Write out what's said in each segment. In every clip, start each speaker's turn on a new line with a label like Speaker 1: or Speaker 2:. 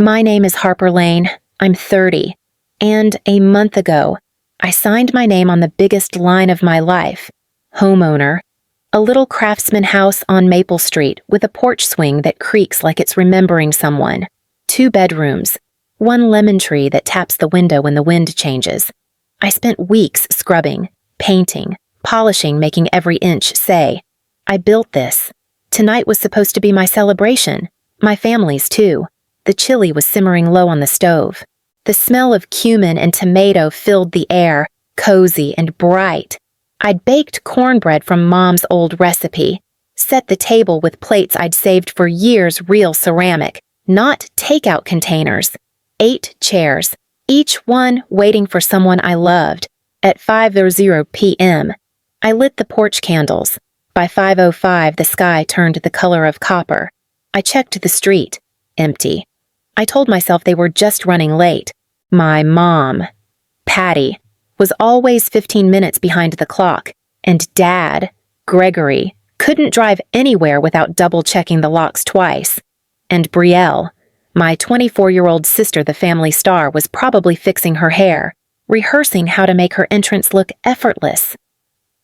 Speaker 1: My name is Harper Lane. I'm 30. And a month ago, I signed my name on the biggest line of my life. Homeowner. A little craftsman house on Maple Street with a porch swing that creaks like it's remembering someone. 2 bedrooms. 1 lemon tree that taps the window when the wind changes. I spent weeks scrubbing, painting, polishing, making every inch say, I built this. Tonight was supposed to be my celebration. My family's too. The chili was simmering low on the stove. The smell of cumin and tomato filled the air, cozy and bright. I'd baked cornbread from Mom's old recipe, set the table with plates I'd saved for years, real ceramic, not takeout containers. 8 chairs, each one waiting for someone I loved. At 5:00 p.m., I lit the porch candles. By 5:05, the sky turned the color of copper. I checked the street. Empty. I told myself they were just running late. My mom, Patty, was always 15 minutes behind the clock, and Dad, Gregory, couldn't drive anywhere without double-checking the locks twice. And Brielle, my 24-year-old sister, the family star, was probably fixing her hair, rehearsing how to make her entrance look effortless.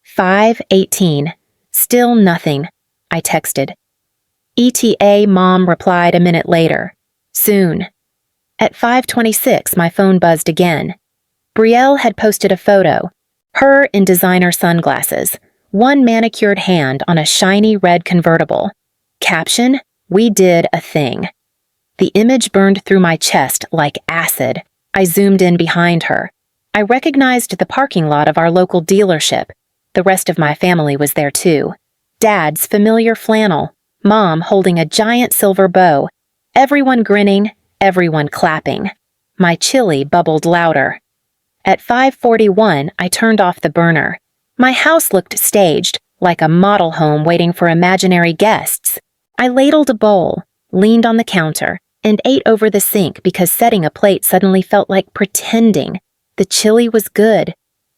Speaker 1: 5:18. Still nothing, I texted. ETA, Mom replied a minute later. Soon. At 5:26, my phone buzzed again. Brielle had posted a photo, her in designer sunglasses, one manicured hand on a shiny red convertible. Caption, we did a thing. The image burned through my chest like acid. I zoomed in behind her. I recognized the parking lot of our local dealership. The rest of my family was there too. Dad's familiar flannel, Mom holding a giant silver bow, everyone grinning, everyone clapping. My chili bubbled louder. At 5:41, I turned off the burner. My house looked staged, like a model home waiting for imaginary guests. I ladled a bowl, leaned on the counter, and ate over the sink because setting a plate suddenly felt like pretending. The chili was good.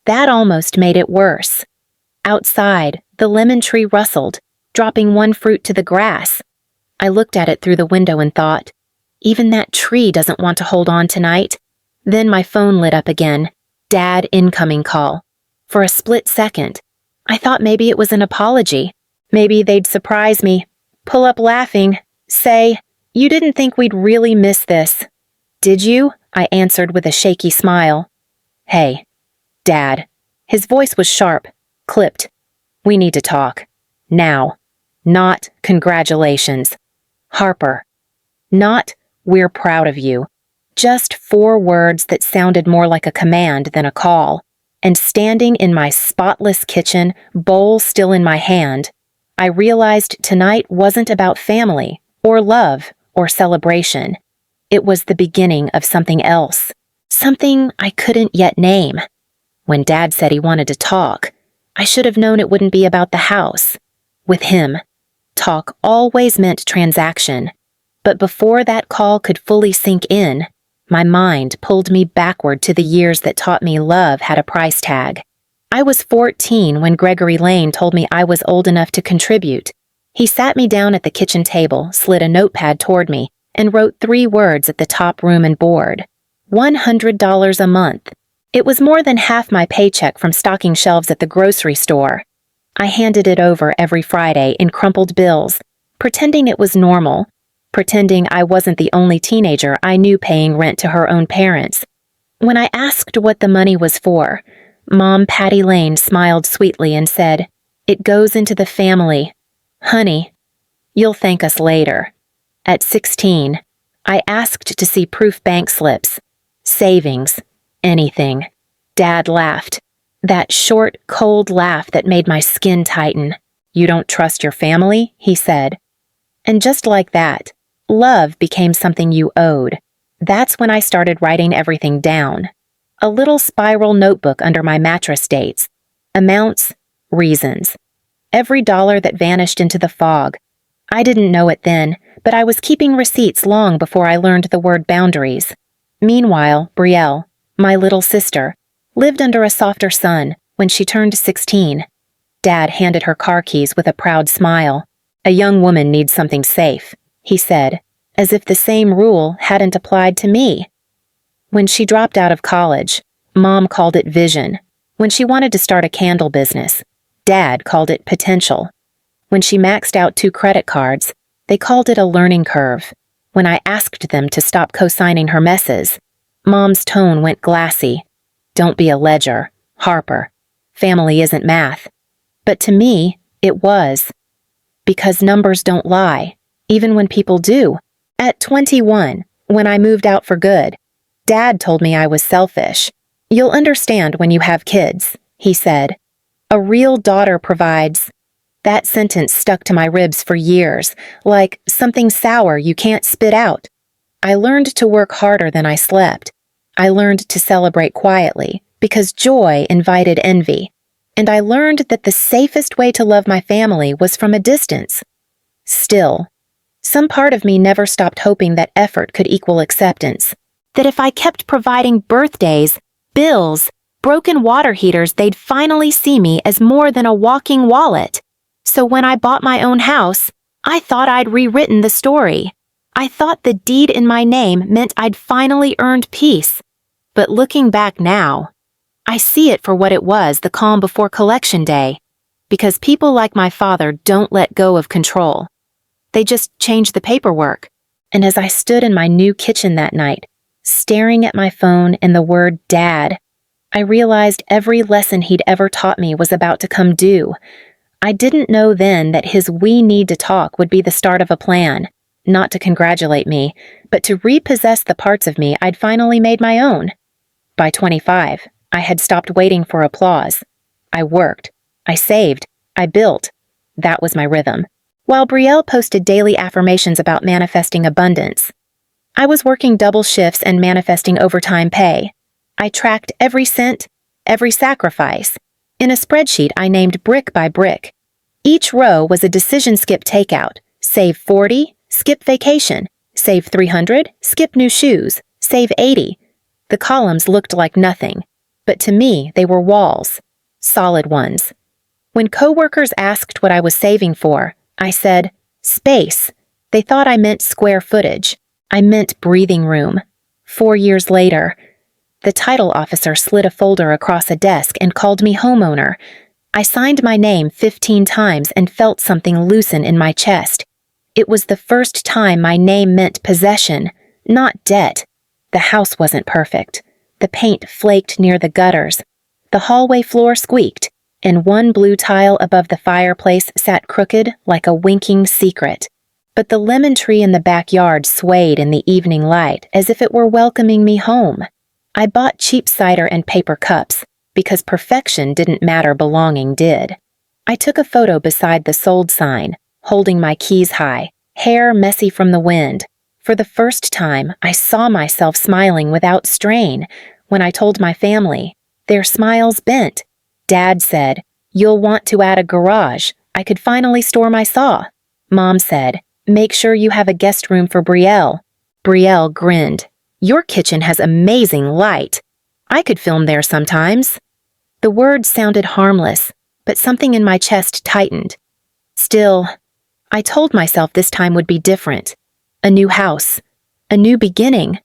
Speaker 1: That almost made it worse. Outside, the lemon tree rustled, dropping one fruit to the grass. I looked at it through the window and thought, even that tree doesn't want to hold on tonight. Then my phone lit up again. Dad incoming call. For a split second, I thought maybe it was an apology. Maybe they'd surprise me, pull up laughing, say, you didn't think we'd really miss this. Did you? I answered with a shaky smile. Hey, Dad. His voice was sharp, clipped. We need to talk. Now. Not congratulations. Harper. Not we're proud of you. Just 4 words that sounded more like a command than a call. And standing in my spotless kitchen, bowl still in my hand, I realized tonight wasn't about family, or love, or celebration. It was the beginning of something else. Something I couldn't yet name. When Dad said he wanted to talk, I should have known it wouldn't be about the house. With him, talk always meant transaction. But before that call could fully sink in, my mind pulled me backward to the years that taught me love had a price tag. I was 14 when Gregory Lane told me I was old enough to contribute. He sat me down at the kitchen table, slid a notepad toward me, and wrote 3 words at the top room and board. $100 a month. It was more than half my paycheck from stocking shelves at the grocery store. I handed it over every Friday in crumpled bills, pretending it was normal, pretending I wasn't the only teenager I knew paying rent to her own parents. When I asked what the money was for, Mom Patty Lane smiled sweetly and said, it goes into the family. Honey, you'll thank us later. At 16, I asked to see proof bank slips, savings, anything. Dad laughed. That short, cold laugh that made my skin tighten. You don't trust your family? He said. And just like that, love became something you owed. That's when I started writing everything down. A little spiral notebook under my mattress dates. Amounts, reasons. Every dollar that vanished into the fog. I didn't know it then, but I was keeping receipts long before I learned the word boundaries. Meanwhile, Brielle, my little sister, lived under a softer sun when she turned 16. Dad handed her car keys with a proud smile. A young woman needs something safe, he said, as if the same rule hadn't applied to me. When she dropped out of college, Mom called it vision. When she wanted to start a candle business, Dad called it potential. When she maxed out 2 credit cards, they called it a learning curve. When I asked them to stop co-signing her messes, Mom's tone went glassy. Don't be a ledger, Harper. Family isn't math. But to me, it was. Because numbers don't lie, even when people do. At 21, when I moved out for good, Dad told me I was selfish. You'll understand when you have kids, he said. A real daughter provides. That sentence stuck to my ribs for years, like something sour you can't spit out. I learned to work harder than I slept. I learned to celebrate quietly, because joy invited envy. And I learned that the safest way to love my family was from a distance. Still, some part of me never stopped hoping that effort could equal acceptance. That if I kept providing birthdays, bills, broken water heaters, they'd finally see me as more than a walking wallet. So when I bought my own house, I thought I'd rewritten the story. I thought the deed in my name meant I'd finally earned peace. But looking back now, I see it for what it was, the calm before collection day. Because people like my father don't let go of control. They just change the paperwork. And as I stood in my new kitchen that night, staring at my phone and the word Dad, I realized every lesson he'd ever taught me was about to come due. I didn't know then that his "we need to talk" would be the start of a plan, not to congratulate me, but to repossess the parts of me I'd finally made my own. By 25, I had stopped waiting for applause. I worked, I saved, I built. That was my rhythm. While Brielle posted daily affirmations about manifesting abundance, I was working double shifts and manifesting overtime pay. I tracked every cent, every sacrifice. In a spreadsheet I named brick by brick. Each row was a decision skip takeout. Save 40, skip vacation. Save 300, skip new shoes. Save 80. The columns looked like nothing, but to me they were walls. Solid ones. When coworkers asked what I was saving for, I said, space. They thought I meant square footage. I meant breathing room. 4 years later, the title officer slid a folder across a desk and called me homeowner. I signed my name 15 times and felt something loosen in my chest. It was the first time my name meant possession, not debt. The house wasn't perfect. The paint flaked near the gutters. The hallway floor squeaked, and one blue tile above the fireplace sat crooked like a winking secret. But the lemon tree in the backyard swayed in the evening light as if it were welcoming me home. I bought cheap cider and paper cups, because perfection didn't matter, belonging did. I took a photo beside the sold sign, holding my keys high, hair messy from the wind. For the first time, I saw myself smiling without strain. When I told my family, their smiles bent. Dad said, "You'll want to add a garage. I could finally store my saw." Mom said, "Make sure you have a guest room for Brielle." Brielle grinned. "Your kitchen has amazing light. I could film there sometimes." The words sounded harmless, but something in my chest tightened. Still, I told myself this time would be different. A new house. A new beginning.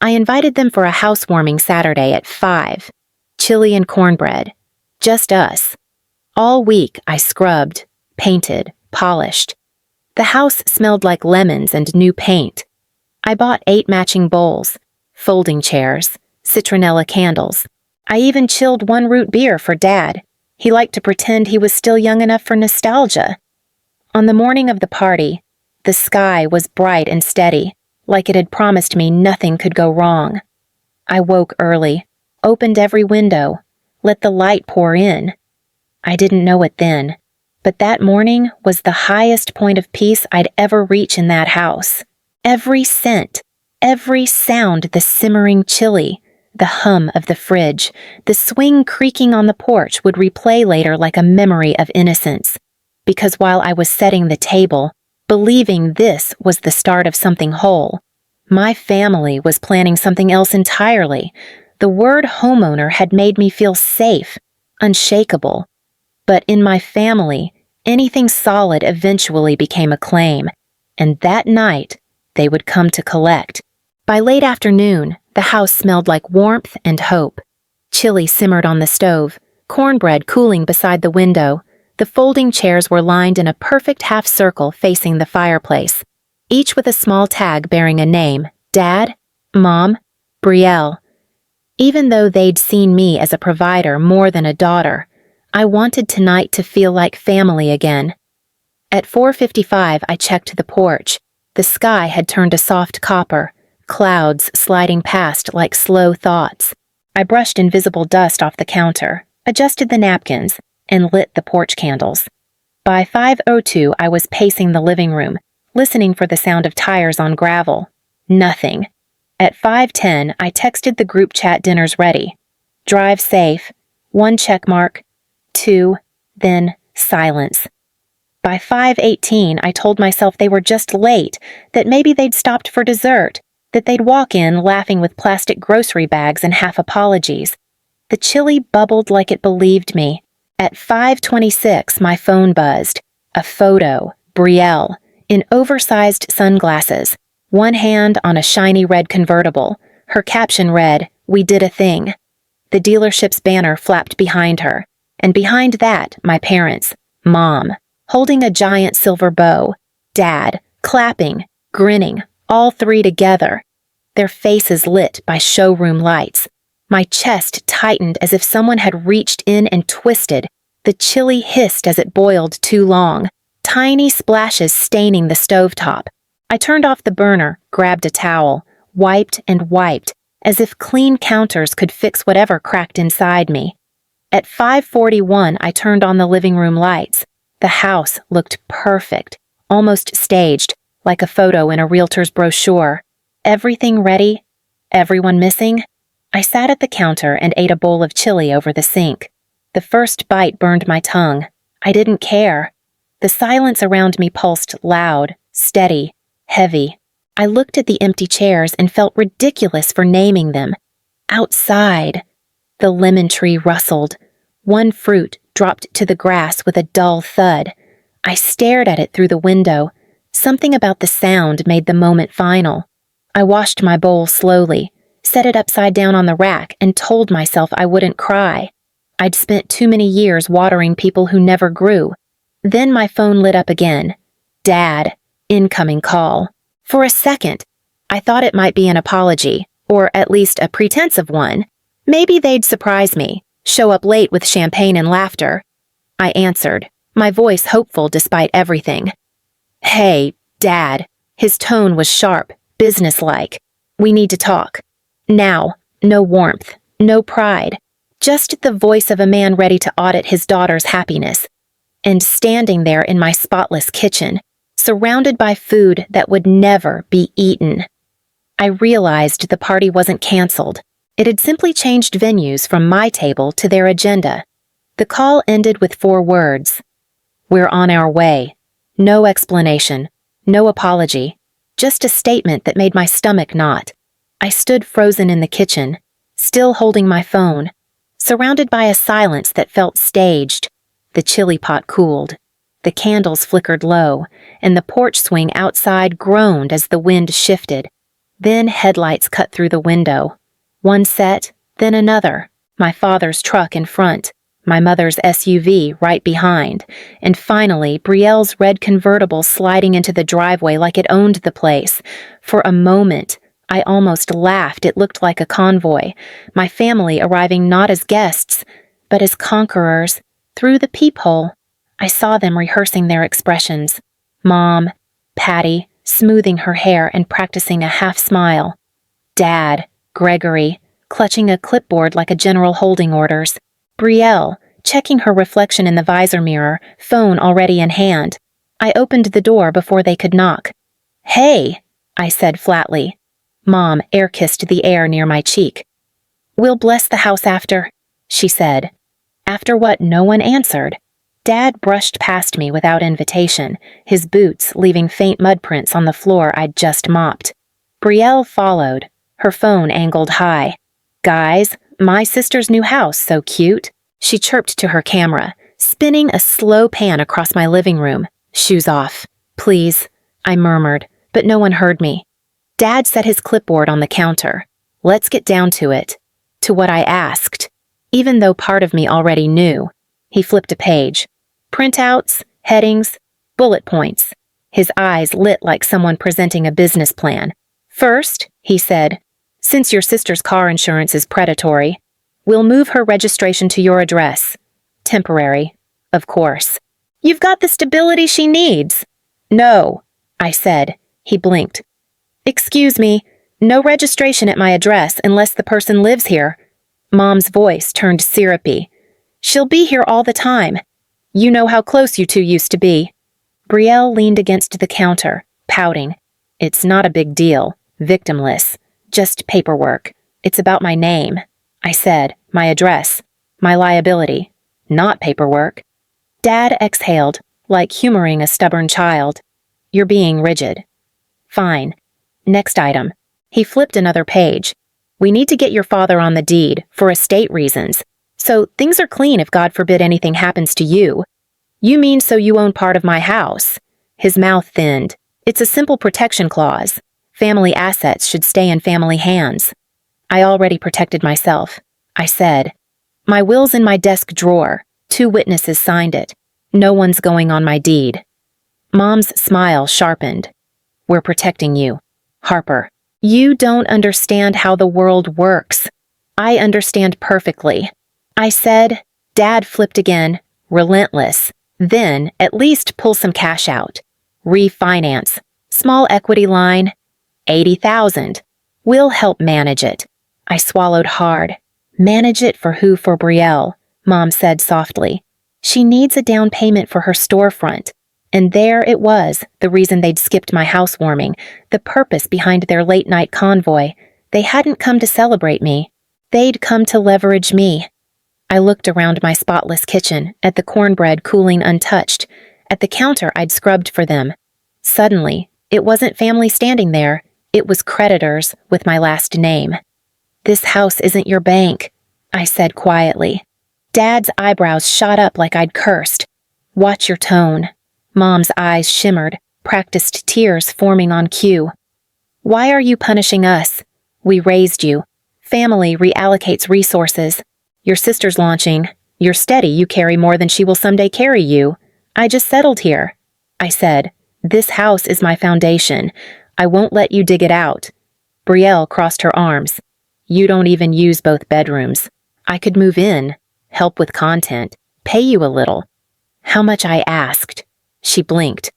Speaker 1: I invited them for a housewarming Saturday at 5. Chili and cornbread. Just us. All week I scrubbed, painted, polished. The house smelled like lemons and new paint. I bought 8 matching bowls, folding chairs, citronella candles. I even chilled 1 root beer for Dad. He liked to pretend he was still young enough for nostalgia. On the morning of the party, the sky was bright and steady, like it had promised me nothing could go wrong. I woke early, opened every window, let the light pour in. I didn't know it then, but that morning was the highest point of peace I'd ever reach in that house. Every scent, every sound, the simmering chili, the hum of the fridge, the swing creaking on the porch would replay later like a memory of innocence. Because while I was setting the table, believing this was the start of something whole, my family was planning something else entirely. The word homeowner had made me feel safe, unshakable. But in my family, anything solid eventually became a claim. And that night, They would come to collect. By late afternoon, the house smelled like warmth and hope. Chili simmered on the stove, cornbread cooling beside the window. The folding chairs were lined in a perfect half circle facing the fireplace, each with a small tag bearing a name: Dad, Mom, Brielle. Even though they'd seen me as a provider more than a daughter, I wanted tonight to feel like family again. At 4:55, I checked the porch. The sky had turned a soft copper, clouds sliding past like slow thoughts. I brushed invisible dust off the counter, adjusted the napkins, and lit the porch candles. By 5:02, I was pacing the living room, listening for the sound of tires on gravel. Nothing. At 5:10, I texted the group chat dinner's ready. Drive safe. 1 check mark. 2, then silence. By 5:18, I told myself they were just late, that maybe they'd stopped for dessert, that they'd walk in laughing with plastic grocery bags and half apologies. The chili bubbled like it believed me. At 5:26, my phone buzzed. A photo, Brielle, in oversized sunglasses, one hand on a shiny red convertible. Her caption read, "We did a thing." The dealership's banner flapped behind her, and behind that, my parents, Mom, holding a giant silver bow, Dad, clapping, grinning, all three together, their faces lit by showroom lights. My chest tightened as if someone had reached in and twisted. The chili hissed as it boiled too long, tiny splashes staining the stovetop. I turned off the burner, grabbed a towel, wiped and wiped, as if clean counters could fix whatever cracked inside me. At 5:41, I turned on the living room lights. The house looked perfect, almost staged, like a photo in a realtor's brochure. Everything ready? Everyone missing? I sat at the counter and ate a bowl of chili over the sink. The first bite burned my tongue. I didn't care. The silence around me pulsed loud, steady, heavy. I looked at the empty chairs and felt ridiculous for naming them. Outside. The lemon tree rustled. One fruit dropped to the grass with a dull thud. I stared at it through the window. Something about the sound made the moment final. I washed my bowl slowly, set it upside down on the rack, and told myself I wouldn't cry. I'd spent too many years watering people who never grew. Then my phone lit up again. Dad, incoming call. For a second, I thought it might be an apology, or at least a pretense of one. Maybe they'd surprise me, show up late with champagne and laughter. I answered, my voice hopeful despite everything. Hey, Dad. His tone was sharp, businesslike. We need to talk. Now, no warmth, no pride. Just the voice of a man ready to audit his daughter's happiness. And standing there in my spotless kitchen, surrounded by food that would never be eaten. I realized the party wasn't canceled. It had simply changed venues from my table to their agenda. The call ended with 4 words. We're on our way. No explanation, no apology, just a statement that made my stomach knot. I stood frozen in the kitchen, still holding my phone, surrounded by a silence that felt staged. The chili pot cooled. The candles flickered low, and the porch swing outside groaned as the wind shifted. Then headlights cut through the window. One set, then another. My father's truck in front, my mother's SUV right behind, and finally Brielle's red convertible sliding into the driveway like it owned the place. For a moment, I almost laughed. It looked like a convoy, my family arriving not as guests, but as conquerors. Through the peephole, I saw them rehearsing their expressions. Mom, Patty, smoothing her hair and practicing a half smile. Dad, Gregory, clutching a clipboard like a general holding orders. Brielle, checking her reflection in the visor mirror, phone already in hand. I opened the door before they could knock. Hey, I said flatly. Mom air-kissed the air near my cheek. We'll bless the house after, she said. After what no one answered. Dad brushed past me without invitation, his boots leaving faint mud prints on the floor I'd just mopped. Brielle followed, her phone angled high. Guys, my sister's new house, so cute. She chirped to her camera, spinning a slow pan across my living room. Shoes off. Please, I murmured, but no one heard me. Dad set his clipboard on the counter. Let's get down to it. To what I asked. Even though part of me already knew. He flipped a page. Printouts, headings, bullet points. His eyes lit like someone presenting a business plan. First, he said, since your sister's car insurance is predatory, we'll move her registration to your address. Temporary, of course. You've got the stability she needs. No, I said. He blinked. Excuse me, no registration at my address unless the person lives here. Mom's voice turned syrupy. She'll be here all the time. You know how close you two used to be. Brielle leaned against the counter, pouting. It's not a big deal, victimless, just paperwork. It's about my name. I said, my address, my liability, not paperwork. Dad exhaled, like humoring a stubborn child. You're being rigid. Fine. Next item. He flipped another page. We need to get your father on the deed, for estate reasons. So things are clean if God forbid anything happens to you. You mean so you own part of my house? His mouth thinned. It's a simple protection clause. Family assets should stay in family hands. I already protected myself. I said. My will's in my desk drawer. 2 witnesses signed it. No one's going on my deed. Mom's smile sharpened. We're protecting you. Harper, you don't understand how the world works. I understand perfectly. I said. Dad flipped again, relentless. Then, at least pull some cash out. Refinance. Small equity line. $80,000. We'll help manage it. I swallowed hard. Manage it for who? For Brielle, Mom said softly. She needs a down payment for her storefront. And there it was, the reason they'd skipped my housewarming, the purpose behind their late-night convoy. They hadn't come to celebrate me. They'd come to leverage me. I looked around my spotless kitchen, at the cornbread cooling untouched, at the counter I'd scrubbed for them. Suddenly, it wasn't family standing there, it was creditors with my last name. This house isn't your bank, I said quietly. Dad's eyebrows shot up like I'd cursed. Watch your tone. Mom's eyes shimmered, practiced tears forming on cue. Why are you punishing us? We raised you. Family reallocates resources. Your sister's launching. You're steady, you carry more than she will someday carry you. I just settled here. I said, this house is my foundation. I won't let you dig it out. Brielle crossed her arms. You don't even use both bedrooms. I could move in, help with content, pay you a little. How much I asked. She blinked.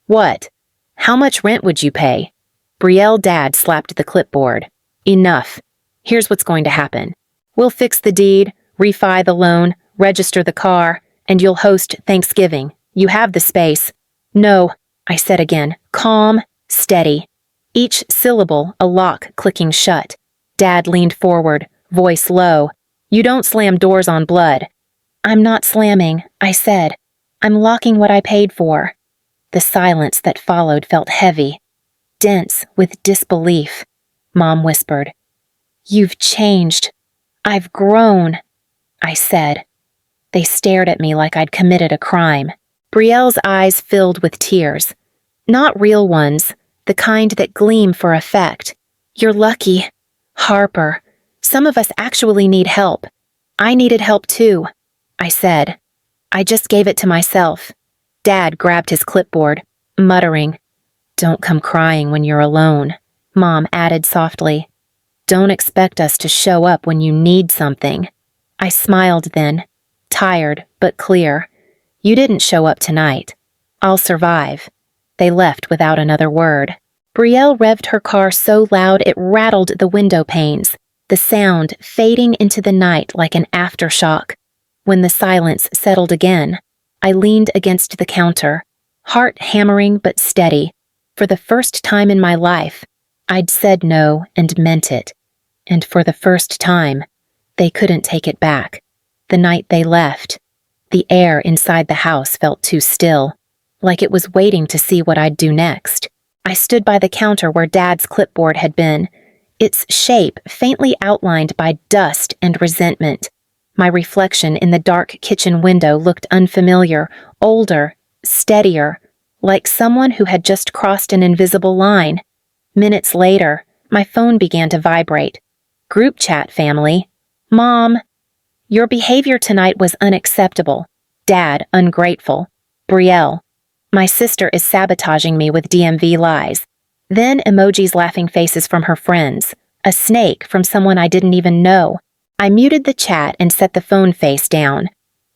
Speaker 1: What? How much rent would you pay? Brielle Dad slapped the clipboard. Enough. Here's what's going to happen. We'll fix the deed, refi the loan, register the car, and you'll host Thanksgiving. You have the space. No, I said again, calm, steady. Each syllable a lock clicking shut. Dad leaned forward, voice low. You don't slam doors on blood. I'm not slamming, I said. I'm locking what I paid for. The silence that followed felt heavy, dense with disbelief. Mom whispered. You've changed. I've grown, I said. They stared at me like I'd committed a crime. Brielle's eyes filled with tears. Not real ones, the kind that gleam for effect. You're lucky. Harper, some of us actually need help. I needed help too, I said. I just gave it to myself. Dad grabbed his clipboard, muttering, Don't come crying when you're alone, Mom added softly. Don't expect us to show up when you need something. I smiled then, tired but clear. You didn't show up tonight. I'll survive. They left without another word. Brielle revved her car so loud it rattled the window panes, the sound fading into the night like an aftershock. When the silence settled again, I leaned against the counter, heart hammering but steady. For the first time in my life, I'd said no and meant it. And for the first time, they couldn't take it back. The night they left, the air inside the house felt too still, like it was waiting to see what I'd do next. I stood by the counter where Dad's clipboard had been, its shape faintly outlined by dust and resentment. My reflection in the dark kitchen window looked unfamiliar, older, steadier, like someone who had just crossed an invisible line. Minutes later, my phone began to vibrate. Group chat, family. Mom, your behavior tonight was unacceptable. Dad, ungrateful. Brielle, my sister is sabotaging me with DMV lies. Then emojis laughing faces from her friends. A snake from someone I didn't even know. I muted the chat and set the phone face down.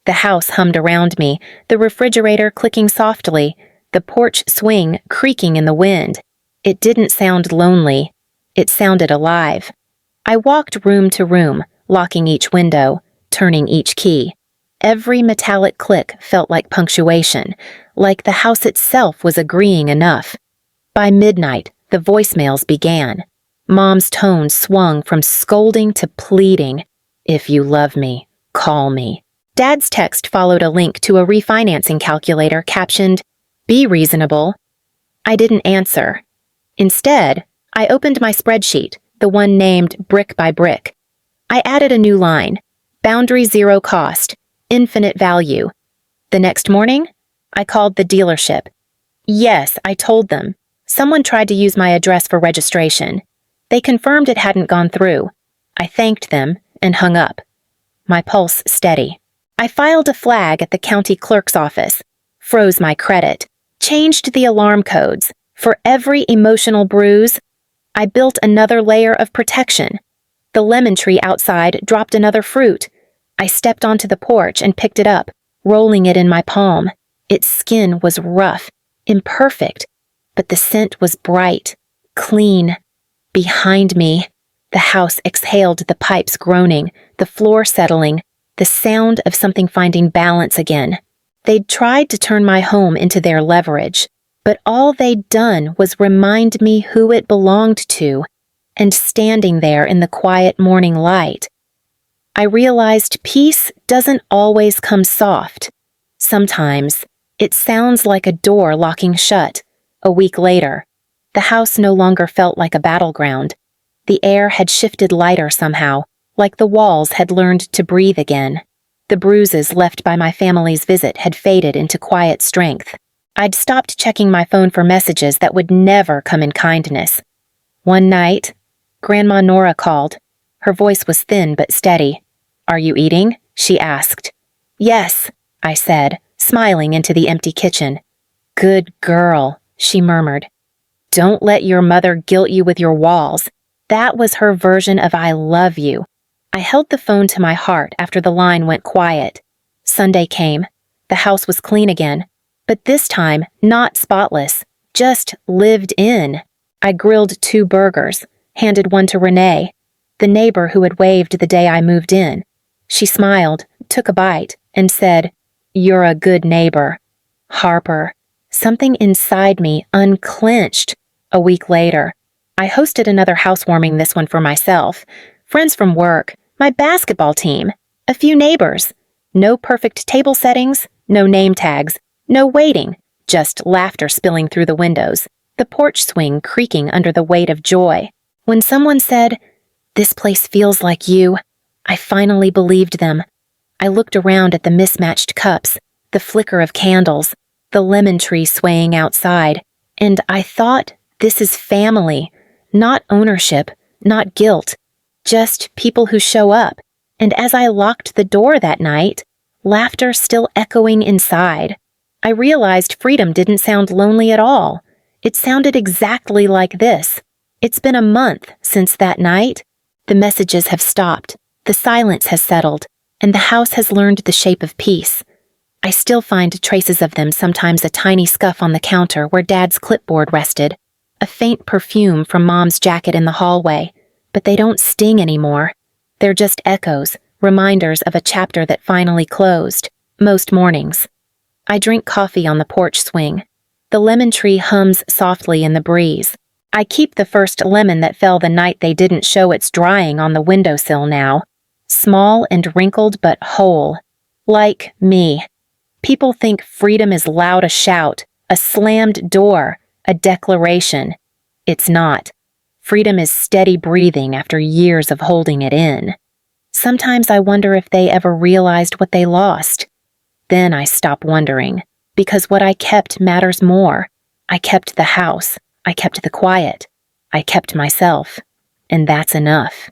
Speaker 1: The house hummed around me, the refrigerator clicking softly, the porch swing creaking in the wind. It didn't sound lonely. It sounded alive. I walked room to room, locking each window, turning each key. Every metallic click felt like punctuation, like the house itself was agreeing enough. By midnight, the voicemails began. Mom's tone swung from scolding to pleading. If you love me, call me. Dad's text followed a link to a refinancing calculator captioned, Be reasonable. I didn't answer. Instead, I opened my spreadsheet, the one named Brick by Brick. I added a new line, Boundary zero cost, infinite value. The next morning, I called the dealership. Yes, I told them. Someone tried to use my address for registration. They confirmed it hadn't gone through. I thanked them and hung up. My pulse steady. I filed a flag at the county clerk's office, froze my credit, changed the alarm codes. For every emotional bruise, I built another layer of protection. The lemon tree outside dropped another fruit. I stepped onto the porch and picked it up, rolling it in my palm. Its skin was rough, imperfect, but the scent was bright, clean. Behind me, the house exhaled the pipes groaning, the floor settling, the sound of something finding balance again. They'd tried to turn my home into their leverage, but all they'd done was remind me who it belonged to, and standing there in the quiet morning light, I realized peace doesn't always come soft. Sometimes, it sounds like a door locking shut. A week later, the house no longer felt like a battleground. The air had shifted lighter somehow, like the walls had learned to breathe again. The bruises left by my family's visit had faded into quiet strength. I'd stopped checking my phone for messages that would never come in kindness. One night, Grandma Nora called. Her voice was thin but steady. "Are you eating?" she asked. "Yes," I said, smiling into the empty kitchen. "Good girl," she murmured. "Don't let your mother guilt you with your walls." That was her version of "I love you." I held the phone to my heart after the line went quiet. Sunday came. The house was clean again, but this time not spotless, just lived in. I grilled 2 burgers, handed one to Renee, the neighbor who had waved the day I moved in. She smiled, took a bite, and said, "You're a good neighbor." Harper. Something inside me unclenched. A week later, I hosted another housewarming, this one for myself. Friends from work, my basketball team, a few neighbors. No perfect table settings, no name tags, no waiting, just laughter spilling through the windows, the porch swing creaking under the weight of joy. When someone said, "This place feels like you," I finally believed them. I looked around at the mismatched cups, the flicker of candles, the lemon tree swaying outside, and I thought, this is family, not ownership, not guilt, just people who show up. And as I locked the door that night, laughter still echoing inside, I realized freedom didn't sound lonely at all. It sounded exactly like this. It's been a month since that night. The messages have stopped, the silence has settled, and the house has learned the shape of peace. I still find traces of them, sometimes a tiny scuff on the counter where Dad's clipboard rested, a faint perfume from Mom's jacket in the hallway, but they don't sting anymore. They're just echoes, reminders of a chapter that finally closed. Most mornings, I drink coffee on the porch swing. The lemon tree hums softly in the breeze. I keep the first lemon that fell the night they didn't show its drying on the windowsill now. Small and wrinkled but whole. Like me. People think freedom is loud, a shout, a slammed door, a declaration. It's not. Freedom is steady breathing after years of holding it in. Sometimes I wonder if they ever realized what they lost. Then I stop wondering, because what I kept matters more. I kept the house. I kept the quiet. I kept myself. And that's enough.